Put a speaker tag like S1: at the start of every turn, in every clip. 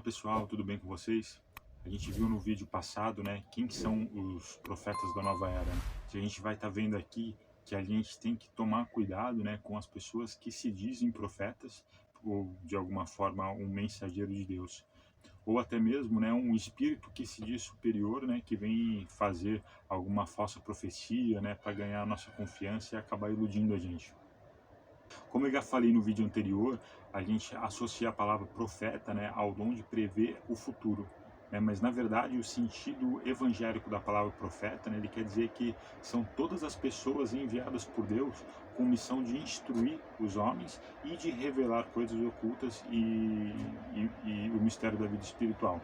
S1: Fala pessoal, tudo bem com vocês? A gente viu no vídeo passado, né, quem que são os profetas da nova era, né? A gente vai estar vendo aqui que a gente tem que tomar cuidado, né, com as pessoas que se dizem profetas ou de alguma forma um mensageiro de Deus, ou até mesmo, né, um espírito que se diz superior, né, que vem fazer alguma falsa profecia, né, para ganhar a nossa confiança e acabar iludindo a gente. Como eu já falei no vídeo anterior, a gente associa a palavra profeta, né, ao dom de prever o futuro. Né, mas na verdade o sentido evangélico da palavra profeta, né, ele quer dizer que são todas as pessoas enviadas por Deus com missão de instruir os homens e de revelar coisas ocultas e o mistério da vida espiritual.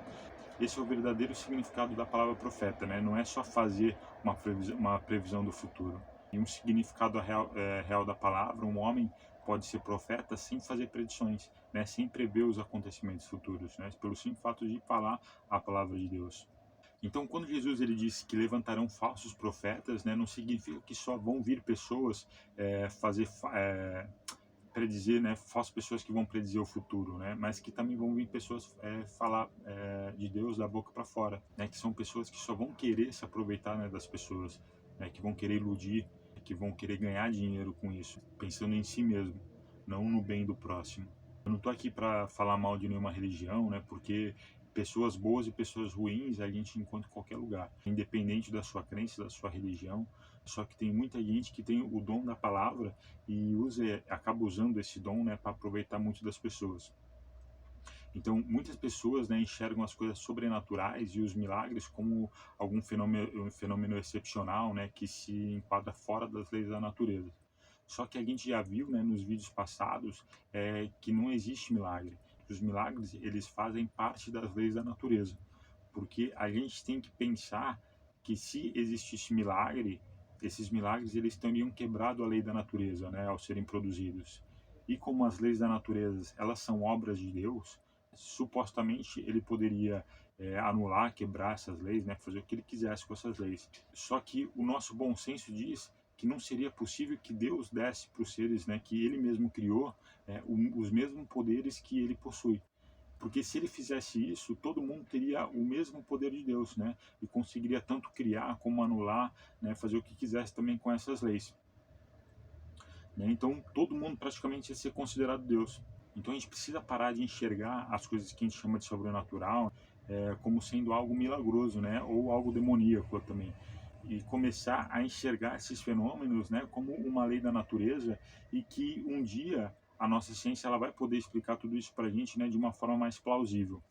S1: Esse é o verdadeiro significado da palavra profeta, né? Não é só fazer uma previsão do futuro. E um significado real da palavra, um homem pode ser profeta sem fazer predições, né? Sem prever os acontecimentos futuros, né? Pelo simples fato de falar a palavra de Deus. Então, quando Jesus ele disse que levantarão falsos profetas, né, não significa que só vão vir pessoas fazer predizer, né, falsas pessoas que vão predizer o futuro, né, mas que também vão vir pessoas falar de Deus da boca para fora, né, que são pessoas que só vão querer se aproveitar, né, das pessoas, né, que vão querer iludir, que vão querer ganhar dinheiro com isso, pensando em si mesmo, não no bem do próximo. Eu não estou aqui para falar mal de nenhuma religião, né, porque pessoas boas e pessoas ruins a gente encontra em qualquer lugar, independente da sua crença, da sua religião. Só que tem muita gente que tem o dom da palavra e acaba usando esse dom, né, para aproveitar muito das pessoas. Então, muitas pessoas, né, enxergam as coisas sobrenaturais e os milagres como algum fenômeno excepcional, né, que se enquadra fora das leis da natureza. Só que a gente já viu, né, nos vídeos passados, que não existe milagre. Os milagres, eles fazem parte das leis da natureza. Porque a gente tem que pensar que se existisse milagre, esses milagres eles teriam quebrado a lei da natureza, né, ao serem produzidos. E como as leis da natureza, elas são obras de Deus, supostamente ele poderia anular, quebrar essas leis, né, fazer o que ele quisesse com essas leis. Só que o nosso bom senso diz que não seria possível que Deus desse para os seres, né, que ele mesmo criou, os mesmos poderes que ele possui. Porque se ele fizesse isso, todo mundo teria o mesmo poder de Deus, né? E conseguiria tanto criar como anular, né? Fazer o que quisesse também com essas leis. Né? Então, todo mundo praticamente ia ser considerado Deus. Então, a gente precisa parar de enxergar as coisas que a gente chama de sobrenatural como sendo algo milagroso, né? Ou algo demoníaco também. E começar a enxergar esses fenômenos, né? Como uma lei da natureza e que um dia a nossa ciência ela vai poder explicar tudo isso para a gente, né? De uma forma mais plausível.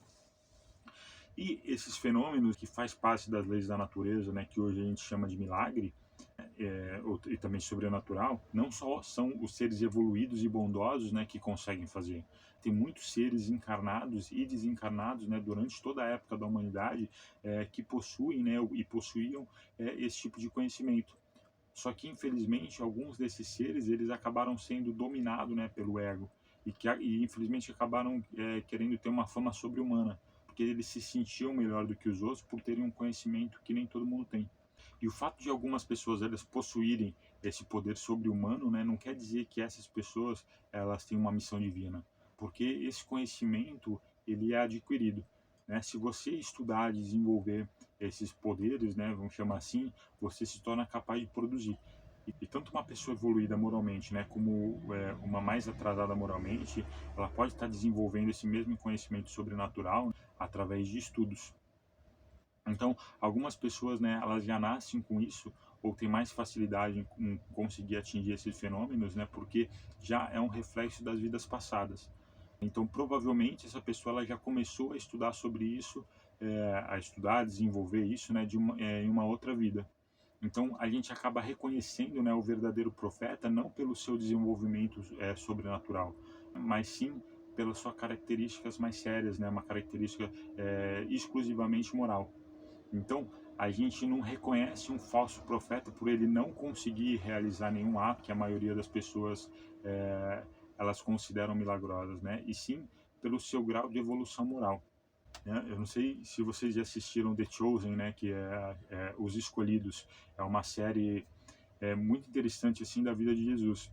S1: E esses fenômenos que faz parte das leis da natureza, né, que hoje a gente chama de milagre, e também sobrenatural, não só são os seres evoluídos e bondosos, né, que conseguem fazer. Tem muitos seres encarnados e desencarnados, né, durante toda a época da humanidade, que possuem, né, e possuíam esse tipo de conhecimento. Só que, infelizmente, alguns desses seres eles acabaram sendo dominados, né, pelo ego e infelizmente acabaram querendo ter uma fama sobre-humana, porque eles se sentiam melhor do que os outros por terem um conhecimento que nem todo mundo tem. E o fato de algumas pessoas elas possuírem esse poder sobre-humano, né, não quer dizer que essas pessoas elas têm uma missão divina, porque esse conhecimento ele é adquirido. Né? Se você estudar, desenvolver esses poderes, né, vamos chamar assim, você se torna capaz de produzir. E tanto uma pessoa evoluída moralmente, né, como uma mais atrasada moralmente, ela pode estar desenvolvendo esse mesmo conhecimento sobrenatural através de estudos. Então, algumas pessoas, né, elas já nascem com isso ou têm mais facilidade em conseguir atingir esses fenômenos, né, porque já é um reflexo das vidas passadas. Então, provavelmente essa pessoa ela já começou a estudar sobre isso, a estudar, a desenvolver isso, né, em uma outra vida. Então, a gente acaba reconhecendo, né, o verdadeiro profeta não pelo seu desenvolvimento sobrenatural, mas sim pelas suas características mais sérias, né, uma característica exclusivamente moral. Então, a gente não reconhece um falso profeta por ele não conseguir realizar nenhum ato que a maioria das pessoas é, elas consideram milagrosas, né? E sim pelo seu grau de evolução moral. Né? Eu não sei se vocês já assistiram The Chosen, né? Que é Os Escolhidos. É uma série muito interessante assim da vida de Jesus.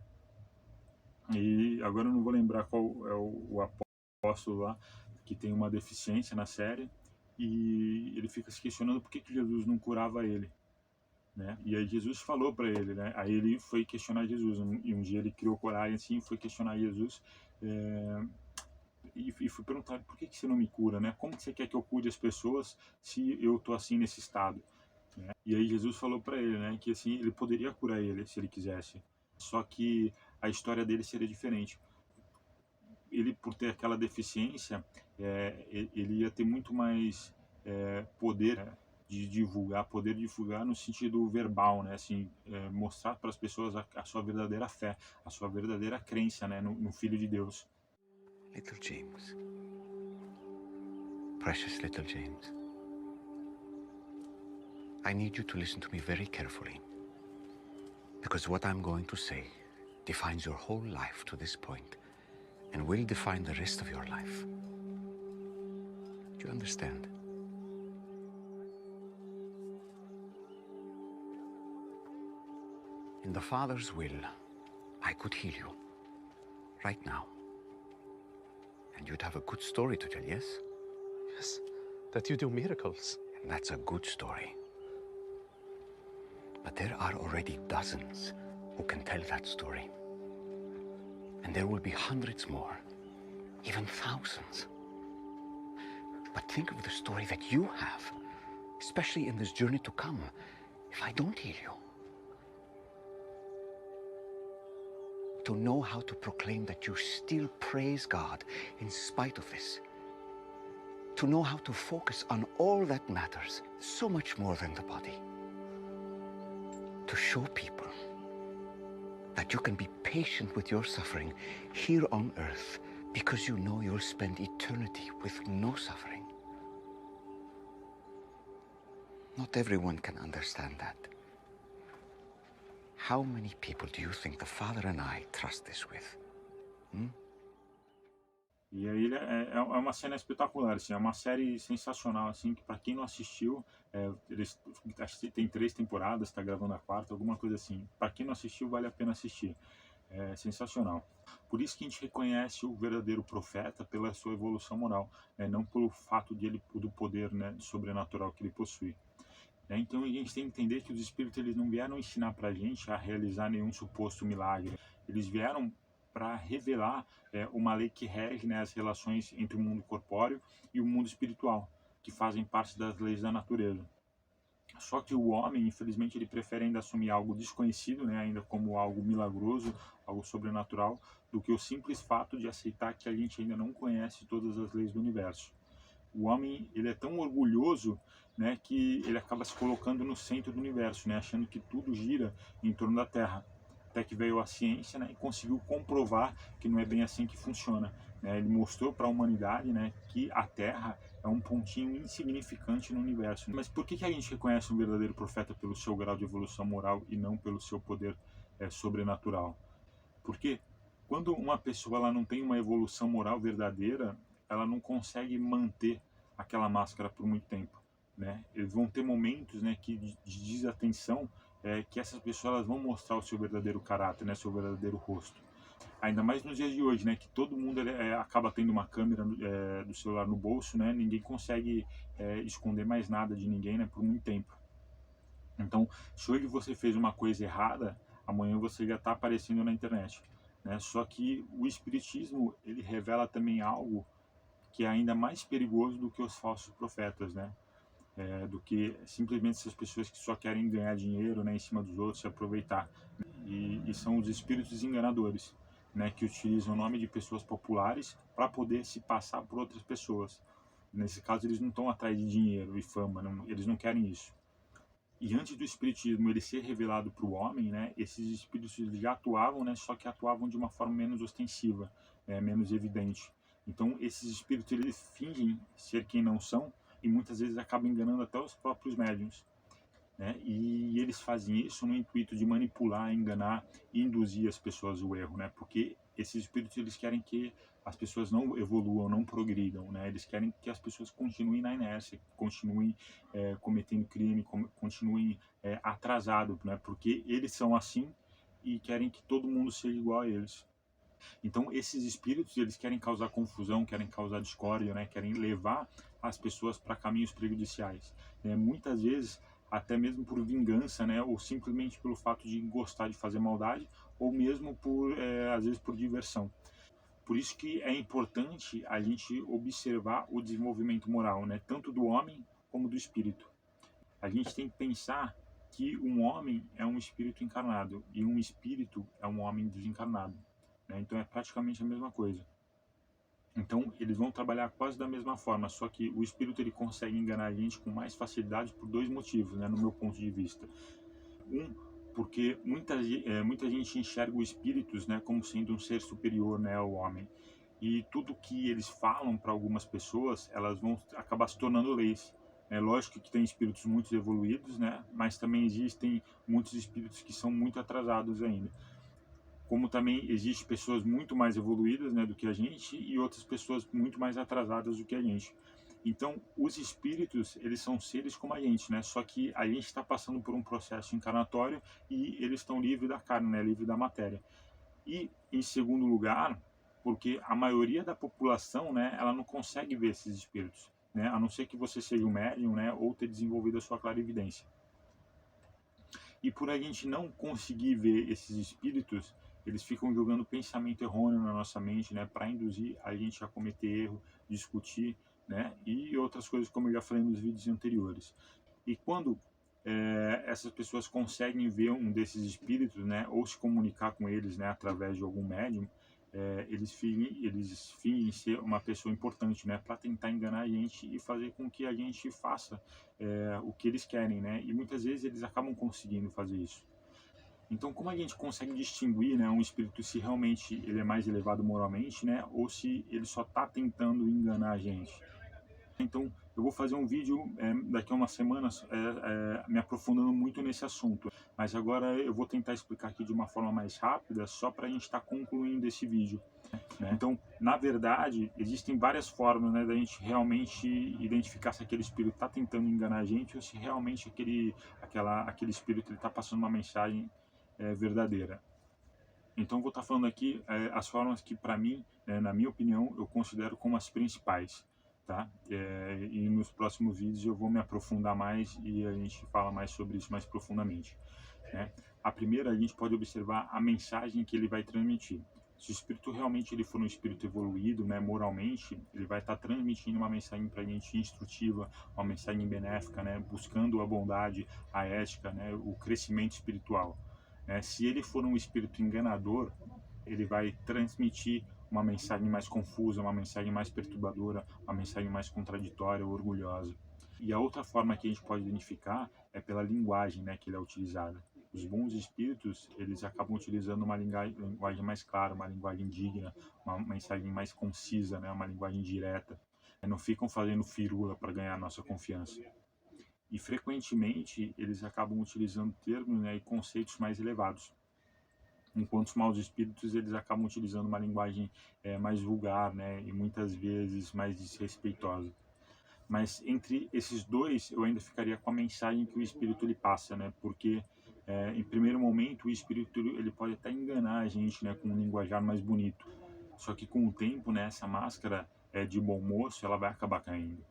S1: E agora eu não vou lembrar qual é o apóstolo lá, que tem uma deficiência na série, e ele fica se questionando por que Jesus não curava ele, né? E aí Jesus falou para ele, né? Aí ele foi questionar Jesus, e um dia ele criou coragem assim, foi questionar Jesus, e fui perguntar: por que você não me cura, né? Como que você quer que eu cure as pessoas se eu tô assim nesse estado, né? E aí Jesus falou para ele, né, que assim ele poderia curar ele se ele quisesse, só que a história dele seria diferente. Ele, por ter aquela deficiência, ele ia ter muito mais poder, né, de divulgar, poder de divulgar no sentido verbal, né, assim, mostrar para as pessoas a sua verdadeira fé, a sua verdadeira crença, né, no Filho de Deus.
S2: Little James, precious little James, I need you to listen to me very carefully, because what I'm going to say defines your whole life to this point and will define the rest of your life. Do you understand? In the Father's will, I could heal you right now. And you'd have a good story to tell, yes?
S3: Yes, that you do miracles.
S2: And that's a good story. But there are already dozens who can tell that story. And there will be hundreds more, even thousands. But think of the story that you have, especially in this journey to come, if I don't heal you. To know how to proclaim that you still praise God in spite of this. To know how to focus on all that matters, so much more than the body. To show people that you can be patient with your suffering here on earth because you know you'll spend eternity with no suffering. Not everyone can understand that. How many people do you think the Father and I trust this with?
S1: E aí é uma cena espetacular, assim, é uma série sensacional, assim, que para quem não assistiu, acho que tem 3 temporadas, está gravando a 4ª, alguma coisa assim. Para quem não assistiu, vale a pena assistir. É sensacional. Por isso que a gente reconhece o verdadeiro profeta pela sua evolução moral, né? Não pelo fato do poder, né, sobrenatural que ele possui. Então a gente tem que entender que os espíritos eles não vieram ensinar para a gente a realizar nenhum suposto milagre. Eles vieram para revelar uma lei que rege, né, as relações entre o mundo corpóreo e o mundo espiritual, que fazem parte das leis da natureza. Só que o homem, infelizmente, ele prefere ainda assumir algo desconhecido, né, ainda como algo milagroso, algo sobrenatural, do que o simples fato de aceitar que a gente ainda não conhece todas as leis do universo. O homem ele é tão orgulhoso, né, que ele acaba se colocando no centro do universo, né, achando que tudo gira em torno da Terra. Até que veio a ciência, né, e conseguiu comprovar que não é bem assim que funciona, né? Ele mostrou para a humanidade, né, que a Terra é um pontinho insignificante no universo. Mas por que a gente reconhece um verdadeiro profeta pelo seu grau de evolução moral e não pelo seu poder sobrenatural? Porque quando uma pessoa ela não tem uma evolução moral verdadeira, ela não consegue manter aquela máscara por muito tempo, né? Eles vão ter momentos, né, de desatenção, que essas pessoas elas vão mostrar o seu verdadeiro caráter, né, seu verdadeiro rosto. Ainda mais nos dias de hoje, né, que todo mundo acaba tendo uma câmera do celular no bolso, né? Ninguém consegue esconder mais nada de ninguém, né, por muito tempo. Então, se hoje você fez uma coisa errada, amanhã você já está aparecendo na internet, né? Só que o espiritismo ele revela também algo que é ainda mais perigoso do que os falsos profetas, né? Do que simplesmente essas pessoas que só querem ganhar dinheiro, né, em cima dos outros, se aproveitar. E são os espíritos enganadores, né, que utilizam o nome de pessoas populares para poder se passar por outras pessoas. Nesse caso, eles não estão atrás de dinheiro e fama, eles não querem isso. E antes do espiritismo ele ser revelado para o homem, né, esses espíritos já atuavam, né, só que atuavam de uma forma menos ostensiva, menos evidente. Então, esses espíritos eles fingem ser quem não são e muitas vezes acabam enganando até os próprios médiuns, né? E eles fazem isso no intuito de manipular, enganar e induzir as pessoas ao erro, né? Porque esses espíritos eles querem que as pessoas não evoluam, não progridam, né? Eles querem que as pessoas continuem na inércia, continuem cometendo crime, continuem atrasado, né? Porque eles são assim e querem que todo mundo seja igual a eles. Então esses espíritos, eles querem causar confusão, querem causar discórdia, né? Querem levar as pessoas para caminhos prejudiciais, né? Muitas vezes até mesmo por vingança, né? Ou simplesmente pelo fato de gostar de fazer maldade, ou mesmo por às vezes por diversão. Por isso que é importante a gente observar o desenvolvimento moral, né? Tanto do homem como do espírito. A gente tem que pensar que um homem é um espírito encarnado e um espírito é um homem desencarnado, né? Então é praticamente a mesma coisa. Então eles vão trabalhar quase da mesma forma, só que o espírito ele consegue enganar a gente com mais facilidade por dois motivos, né? No meu ponto de vista. Porque muita gente enxerga os espíritos, né, como sendo um ser superior, né, ao homem. E tudo que eles falam para algumas pessoas, elas vão acabar se tornando leis. É lógico que tem espíritos muito evoluídos, né, mas também existem muitos espíritos que são muito atrasados ainda. Como também existem pessoas muito mais evoluídas, né, do que a gente e outras pessoas muito mais atrasadas do que a gente. Então, os espíritos, eles são seres como a gente, né? Só que a gente está passando por um processo encarnatório e eles estão livres da carne, né? Livres da matéria. E, em segundo lugar, porque a maioria da população, né? Ela não consegue ver esses espíritos, né? A não ser que você seja um médium, né? Ou ter desenvolvido a sua clarividência. E por a gente não conseguir ver esses espíritos, eles ficam jogando pensamento errôneo na nossa mente, né? Para induzir a gente a cometer erro, discutir, né? E outras coisas, como eu já falei nos vídeos anteriores. E quando essas pessoas conseguem ver um desses espíritos, né, ou se comunicar com eles, né, através de algum médium, eles fingem ser uma pessoa importante, né, para tentar enganar a gente e fazer com que a gente faça o que eles querem, né, e muitas vezes eles acabam conseguindo fazer isso. Então, como a gente consegue distinguir, né, um espírito se realmente ele é mais elevado moralmente, né, ou se ele só está tentando enganar a gente? Então, eu vou fazer um vídeo daqui a umas semanas me aprofundando muito nesse assunto. Mas agora eu vou tentar explicar aqui de uma forma mais rápida, só para a gente estar concluindo esse vídeo, né? Então, na verdade, existem várias formas, né, da gente realmente identificar se aquele espírito está tentando enganar a gente ou se realmente aquele espírito está passando uma mensagem verdadeira. Então, vou estar falando aqui as formas que, para mim, na minha opinião, eu considero como as principais. Tá? E nos próximos vídeos eu vou me aprofundar mais e a gente fala mais sobre isso mais profundamente, né? A primeira, a gente pode observar a mensagem que ele vai transmitir. Se o espírito realmente ele for um espírito evoluído, né, moralmente, ele vai estar transmitindo uma mensagem para a gente instrutiva, uma mensagem benéfica, né, buscando a bondade, a ética, né, o crescimento espiritual, né? Se ele for um espírito enganador, ele vai transmitir uma mensagem mais confusa, uma mensagem mais perturbadora, uma mensagem mais contraditória ou orgulhosa. E a outra forma que a gente pode identificar é pela linguagem, né, que ele é utilizada. Os bons espíritos, eles acabam utilizando uma linguagem mais clara, uma linguagem digna, uma mensagem mais concisa, né, uma linguagem direta. Não ficam fazendo firula para ganhar a nossa confiança. E frequentemente eles acabam utilizando termos, né, e conceitos mais elevados. Enquanto os maus espíritos eles acabam utilizando uma linguagem mais vulgar, né, e muitas vezes mais desrespeitosa. Mas entre esses dois eu ainda ficaria com a mensagem que o espírito lhe passa, né, porque em primeiro momento o espírito ele pode até enganar a gente, né, com um linguajar mais bonito. Só que com o tempo, né, essa máscara de bom moço ela vai acabar caindo.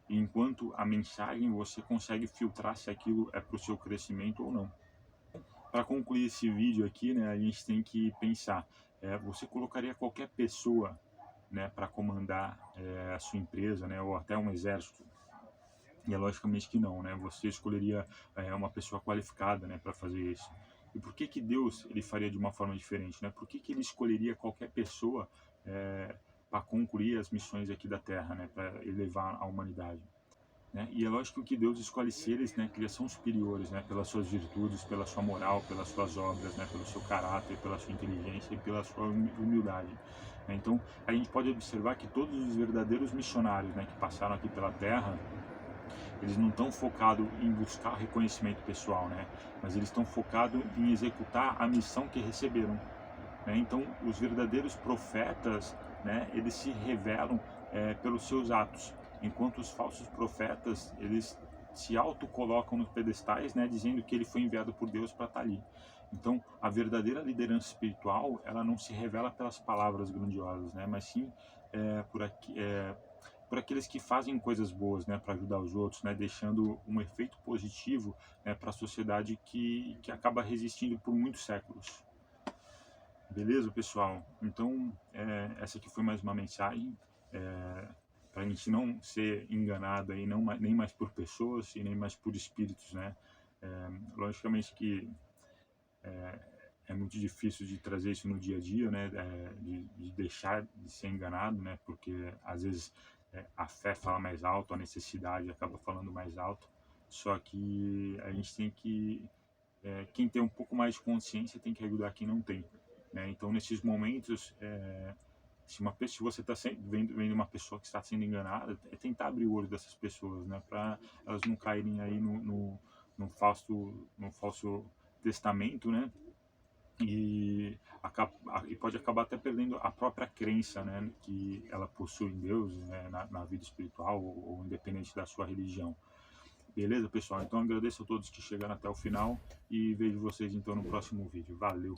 S1: E enquanto a mensagem você consegue filtrar se aquilo é para o seu crescimento ou não. Para concluir esse vídeo aqui, né, a gente tem que pensar, você colocaria qualquer pessoa, né, para comandar a sua empresa, né, ou até um exército? E é logicamente que não, né, você escolheria uma pessoa qualificada, né, para fazer isso. E por que Deus ele faria de uma forma diferente, né? Por que ele escolheria qualquer pessoa para concluir as missões aqui da Terra, né, para elevar a humanidade? Né? E é lógico que Deus escolhe seres, né, que já são superiores, né, pelas suas virtudes, pela sua moral, pelas suas obras, né, pelo seu caráter, pela sua inteligência e pela sua humildade. Né? Então, a gente pode observar que todos os verdadeiros missionários, né, que passaram aqui pela Terra, eles não estão focados em buscar reconhecimento pessoal, né, mas eles estão focados em executar a missão que receberam. Né? Então, os verdadeiros profetas, né, eles se revelam pelos seus atos. Enquanto os falsos profetas, eles se autocolocam nos pedestais, né, dizendo que ele foi enviado por Deus para estar ali. Então, a verdadeira liderança espiritual, ela não se revela pelas palavras grandiosas, né, mas sim por aqueles que fazem coisas boas, né, para ajudar os outros, né, deixando um efeito positivo, né, para a sociedade que acaba resistindo por muitos séculos. Beleza, pessoal? Então, essa aqui foi mais uma mensagem para a gente não ser enganado aí, não, nem mais por pessoas e nem mais por espíritos, né? Logicamente que é muito difícil de trazer isso no dia a dia, né? De deixar de ser enganado, né? Porque às vezes a fé fala mais alto, a necessidade acaba falando mais alto. Só que a gente tem que quem tem um pouco mais de consciência tem que ajudar quem não tem, né? Então, nesses momentos, se você está vendo uma pessoa que está sendo enganada, é tentar abrir o olho dessas pessoas, né? Para elas não caírem aí no falso testamento, né? E pode acabar até perdendo a própria crença, né? Que ela possui em Deus, né? Na vida espiritual ou independente da sua religião. Beleza, pessoal? Então agradeço a todos que chegaram até o final e vejo vocês então no próximo vídeo. Valeu!